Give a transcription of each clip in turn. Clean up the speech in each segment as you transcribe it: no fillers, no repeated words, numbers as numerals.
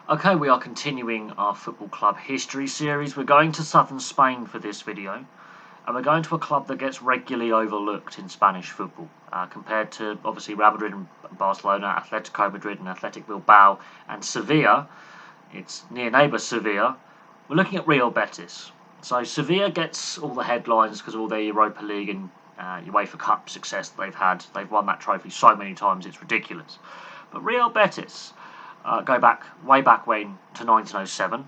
Okay, we are continuing our football club history series. We're going to southern Spain for this video, and we're going to a club that gets regularly overlooked in Spanish football, compared to obviously Real Madrid and Barcelona, Atletico Madrid and Athletic Bilbao, and Sevilla. Its near neighbour Sevilla. We're looking at Real Betis. So Sevilla gets all the headlines because of all their Europa League and UEFA Cup success that they've had. They've won that trophy so many times, it's ridiculous. But Real Betis go back way back when to 1907.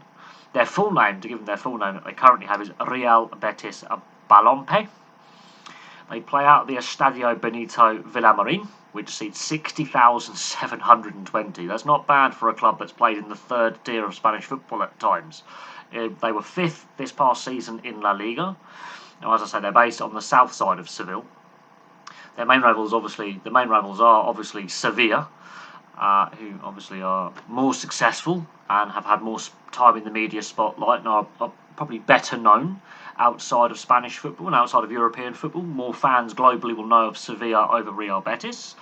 Their full name, to give them their full name that they currently have, is Real Betis Balompié. They play out at the Estadio Benito Villamarin, which seats 60,720. That's not bad for a club that's played in the third tier of Spanish football at times. They were fifth this past season in La Liga. Now, as I say, they're based on the south side of Seville. The main rivals are obviously Sevilla, who obviously are more successful and have had more time in the media spotlight and are probably better known outside of Spanish football and outside of European football. More fans globally will know of Sevilla over Real Betis.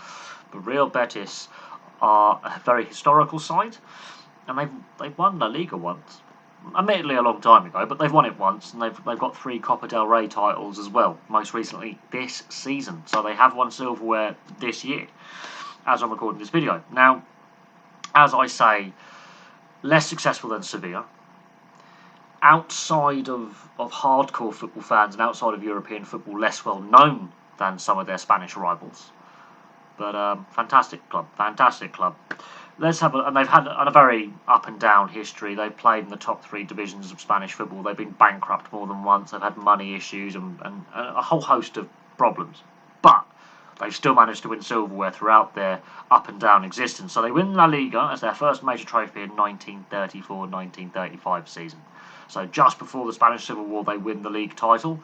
But Real Betis are a very historical side, and they've won La Liga once. Admittedly a long time ago, but they've won it once, and they've got 3 Copa del Rey titles as well, most recently this season. So they have won silverware this year, as I'm recording this video. Now, as I say, less successful than Sevilla. Outside of hardcore football fans and outside of European football, less well known than some of their Spanish rivals. But fantastic club. And they've had a very up and down history. They've played in the top 3 divisions of Spanish football. They've been bankrupt more than once. They've had money issues and a whole host of problems. But they've still managed to win silverware throughout their up and down existence. So they win La Liga as their first major trophy in 1934-1935 season. So just before the Spanish Civil War, they win the league title,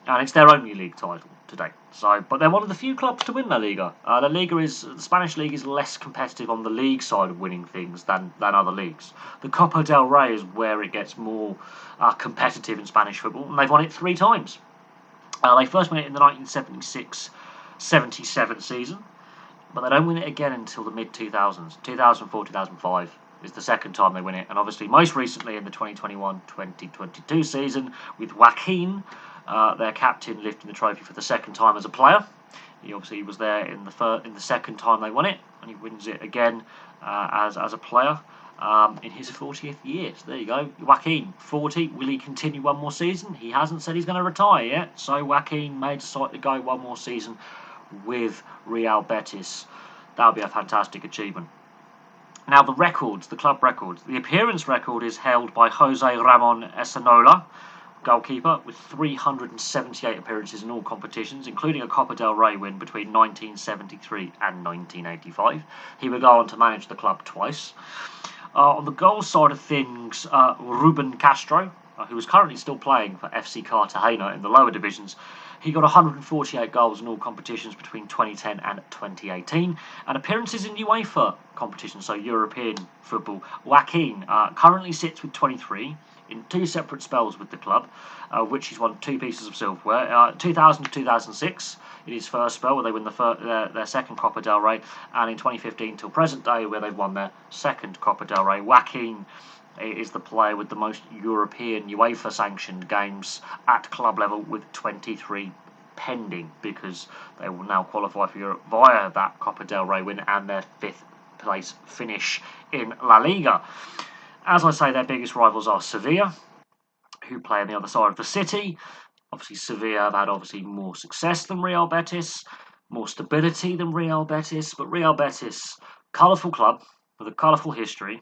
and it's their only league title to date. But they're one of the few clubs to win La Liga. The Spanish league is less competitive on the league side of winning things than other leagues. The Copa del Rey is where it gets more competitive in Spanish football, and they've won it 3 times. They first won it in the 1976-77 season, but they don't win it again until the mid-2000s. 2004-2005 is the second time they win it, and obviously most recently in the 2021-2022 season with Joaquin, their captain, lifting the trophy for the second time as a player. He obviously was there in the second time they won it, and he wins it again as a player in his 40th year. So there you go, Joaquin, 40. Will he continue one more season? He hasn't said he's going to retire yet, so Joaquin may decide to go one more season with Real Betis. That would be a fantastic achievement. Now the club records. The appearance record is held by Jose Ramon Essanola, goalkeeper, with 378 appearances in all competitions, including a Copa del Rey win between 1973 and 1985. He would go on to manage the club twice. On the goal side of things, Ruben Castro, who is currently still playing for FC Cartagena in the lower divisions, he got 148 goals in all competitions between 2010 and 2018. And appearances in UEFA competitions, so European football, Joaquin currently sits with 23 in 2 separate spells with the club, which he's won 2 pieces of silverware. 2000-2006 in his first spell, where they win their second Copa del Rey, and in 2015 till present day, where they've won their second Copa del Rey. Joaquin is the player with the most European UEFA sanctioned games at club level, with 23 pending, because they will now qualify for Europe via that Copa del Rey win and their 5th place finish in La Liga. As I say, their biggest rivals are Sevilla, who play on the other side of the city. Obviously, Sevilla have had more success than Real Betis, more stability than Real Betis, but Real Betis, colourful club with a colourful history,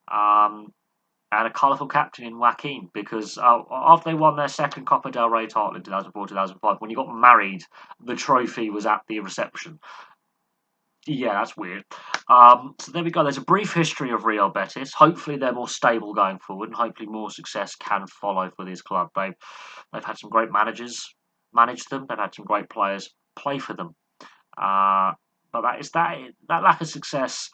and a colourful captain in Joaquin, because after they won their second Copa del Rey title in 2004-2005, when you got married, the trophy was at the reception. Yeah, that's weird. So there we go. There's a brief history of Real Betis. Hopefully they're more stable going forward, and hopefully more success can follow for this club. They've had some great managers manage them. They've had some great players play for them. But that lack of success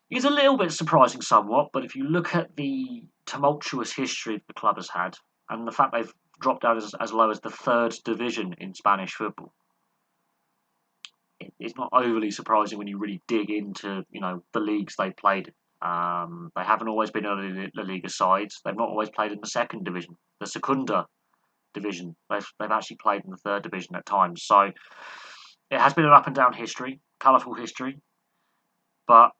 is a little bit surprising somewhat, but if you look at the tumultuous history the club has had, and the fact they've dropped down as low as the 3rd division in Spanish football, it's not overly surprising when you really dig into the leagues they played They haven't always been on the La Liga sides. They've not always played in the second division, the Segunda division. They've actually played in the third division at times. So it has been an up and down history, colourful history, but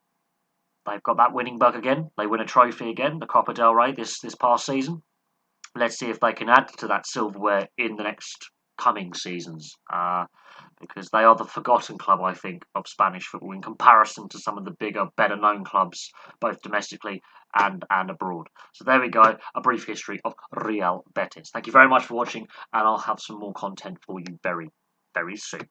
they've got that winning bug again. They win a trophy again, the Copa del Rey this past season. Let's see if they can add to that silverware in the next coming seasons, because they are the forgotten club, I think, of Spanish football in comparison to some of the bigger, better-known clubs, both domestically and abroad. So there we go, a brief history of Real Betis. Thank you very much for watching, and I'll have some more content for you very, very soon.